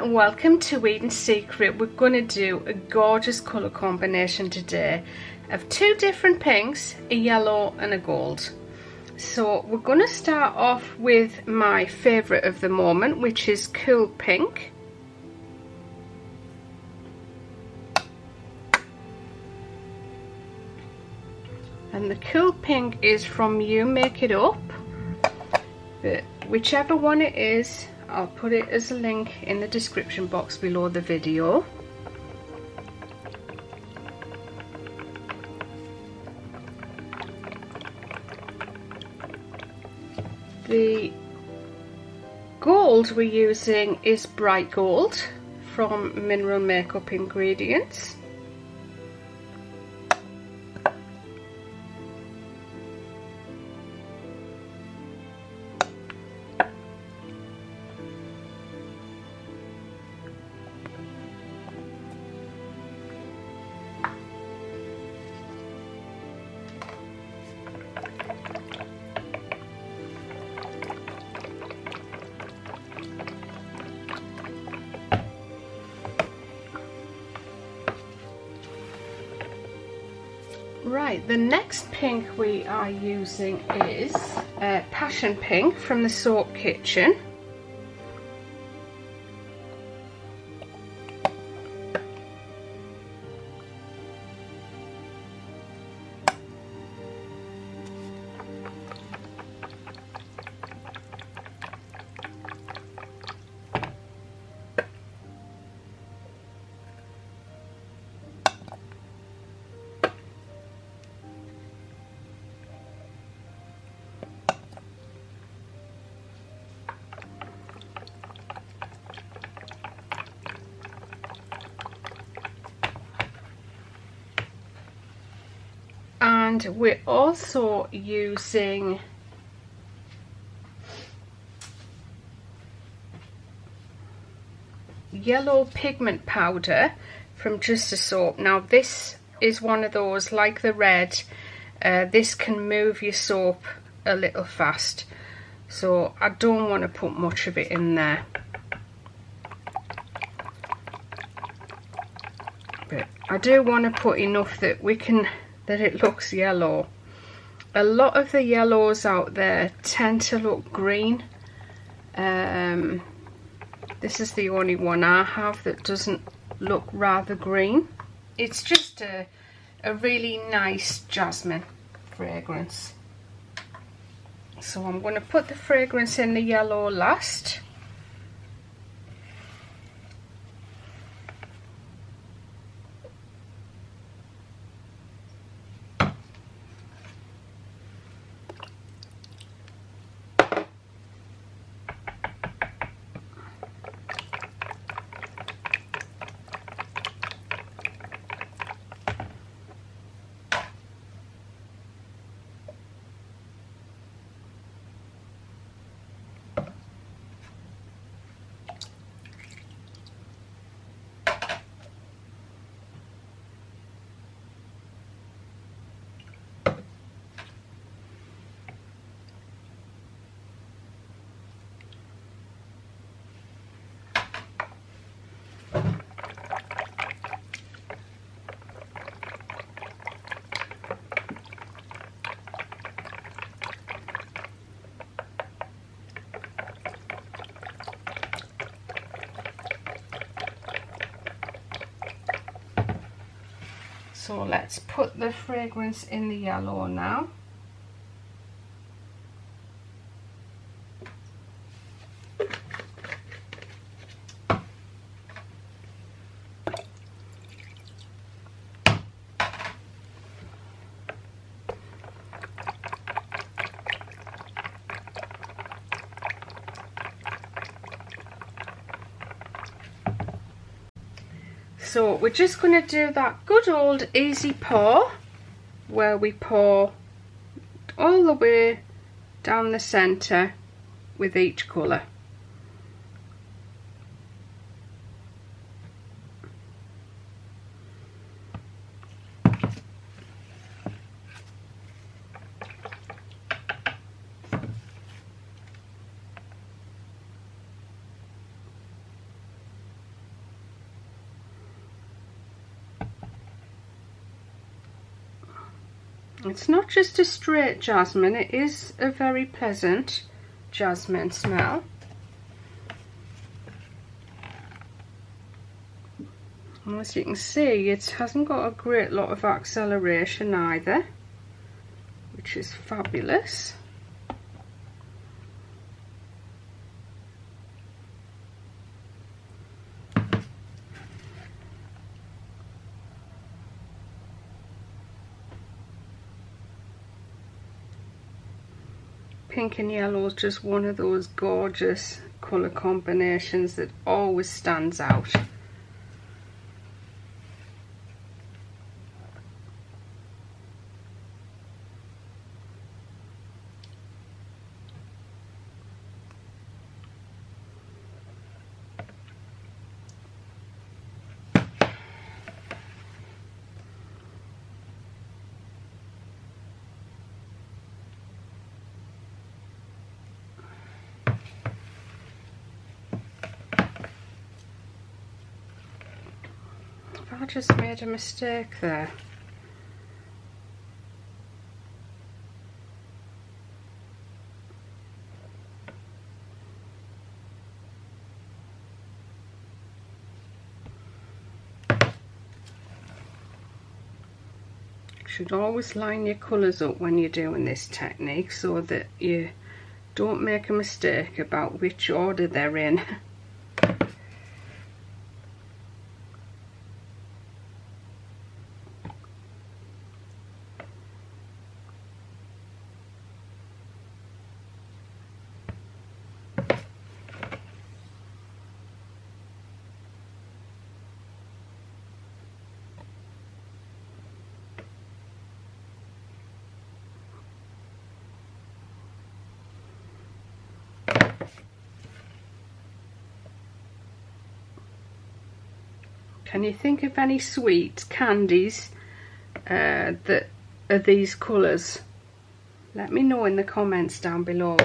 and welcome to Eden's Secret. We're going to do a gorgeous colour combination today of two different pinks, a yellow and a gold. So we're going to start off with my favourite of the moment, which is Cool Pink. And the Cool Pink is from You Make It Up, but whichever one it is, I'll put it as a link in the description box below the video. The gold we're using is Bright Gold from Mineral Makeup Ingredients. Right, the next pink we are using is Passion Pink from the Soap Kitchen. And we're also using yellow pigment powder from Just a Soap. Now this is one of those, like the red, this can move your soap a little fast, so I don't want to put much of it in there. But I do want to put enough that it looks yellow. A lot of the yellows out there tend to look green. This is the only one I have that doesn't look rather green. It's just a really nice jasmine fragrance. So I'm going to put the fragrance in the yellow last. So let's put the fragrance in the yellow now. So we're just going to do that good old easy pour, where we pour all the way down the centre with each colour. It's not just a straight jasmine, it is a very pleasant jasmine smell. And as you can see, it hasn't got a great lot of acceleration either, which is fabulous. Pink and yellow is just one of those gorgeous colour combinations that always stands out. I just made a mistake there. You should always line your colours up when you're doing this technique so that you don't make a mistake about which order they're in. Can you think of any sweet candies that are these colours? Let me know in the comments down below.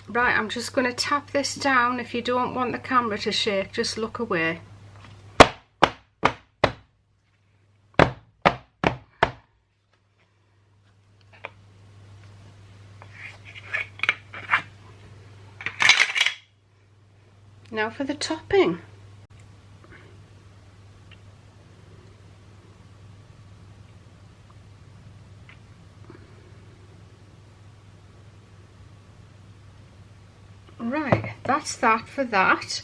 Right, I'm just going to tap this down. If you don't want the camera to shake, just look away. Now for the topping. Right, that's that for that.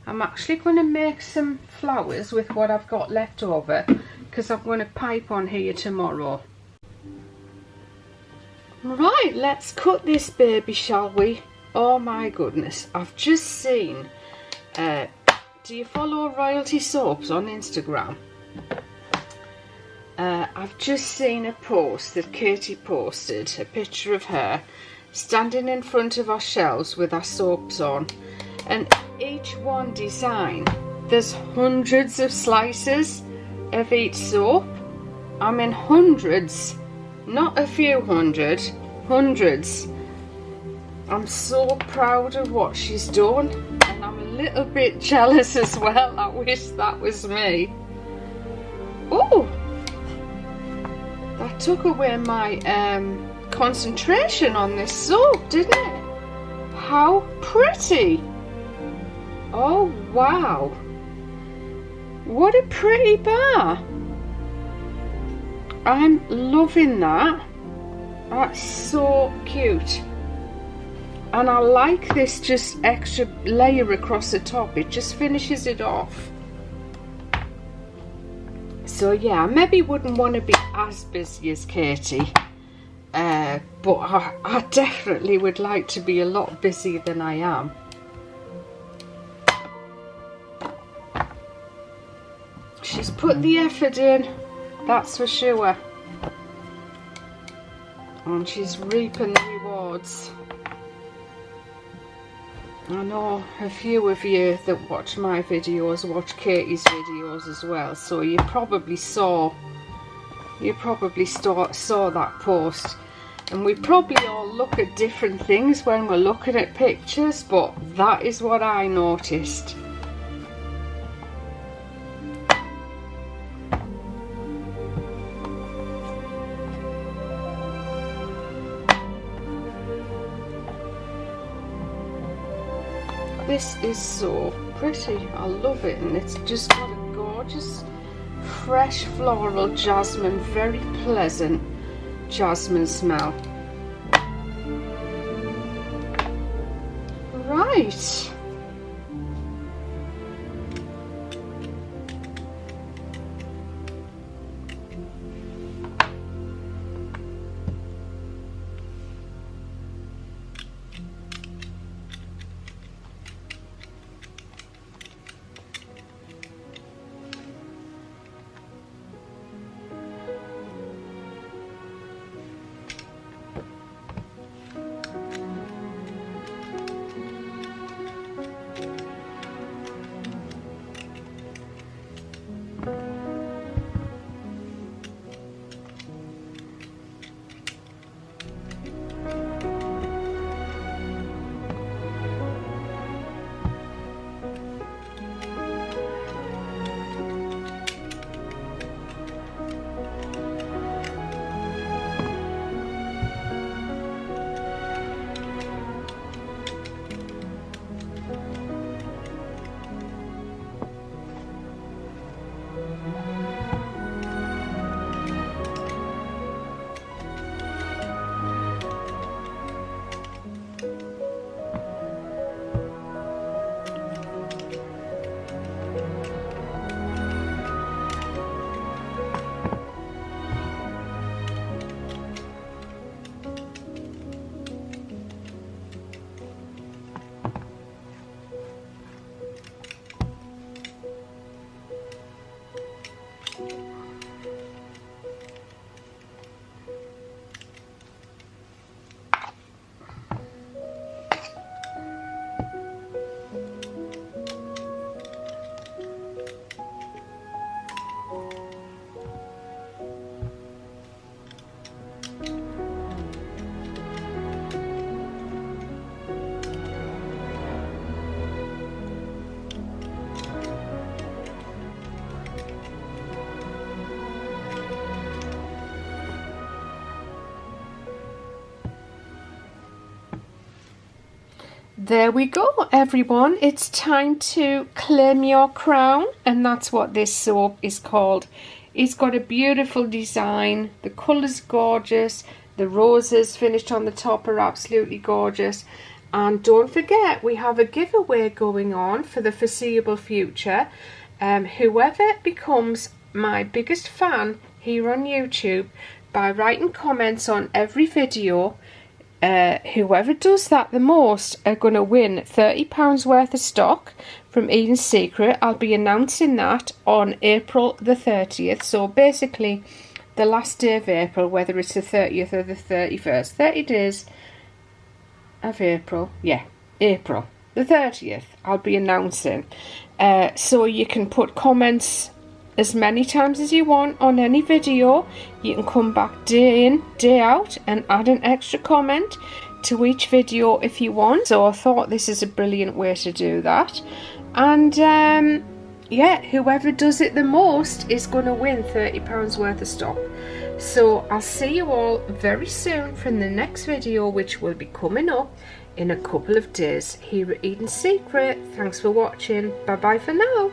I'm actually going to make some flowers with what I've got left over because I'm going to pipe on here tomorrow. Right, let's cut this baby, shall we? Oh my goodness, I've just seen, do you follow Royalty Soaps on Instagram? I've just seen a post that Katie posted, a picture of her standing in front of our shelves with our soaps on, and each one design, there's hundreds of slices of each soap. I mean hundreds, not a few hundred, hundreds. I'm so proud of what she's done, and I'm a little bit jealous as well. I wish that was me. Oh, that took away my concentration on this soap, didn't it? How pretty. Oh wow, what a pretty bar. I'm loving that. That's so cute. And I like this just extra layer across the top. It just finishes it off. So yeah, I maybe wouldn't want to be as busy as Katie, but I definitely would like to be a lot busier than I am. She's put the effort in, that's for sure, and she's reaping the rewards. I know a few of you that watch my videos watch Katie's videos as well, so you probably saw that post, and we probably all look at different things when we're looking at pictures, but that is what I noticed. This is so pretty, I love it, and it's just got a gorgeous fresh floral jasmine, very pleasant jasmine smell. Right. There we go, everyone. It's time to claim your crown, and that's what this soap is called. It's got a beautiful design, the colour's gorgeous, the roses finished on the top are absolutely gorgeous, and don't forget we have a giveaway going on for the foreseeable future. Whoever becomes my biggest fan here on YouTube by writing comments on every video whoever does that the most are going to win £30 worth of stock from Eden Secret. I'll be announcing that on April the 30th. So basically the last day of April, whether it's the 30th or the 31st, 30 days of April, yeah, April the 30th, I'll be announcing. So you can put comments as many times as you want on any video. You can come back day in, day out and add an extra comment to each video if you want. So I thought this is a brilliant way to do that. And yeah, whoever does it the most is going to win £30 worth of stock. So I'll see you all very soon from the next video, which will be coming up in a couple of days here at Eden Secret. Thanks for watching. Bye bye for now.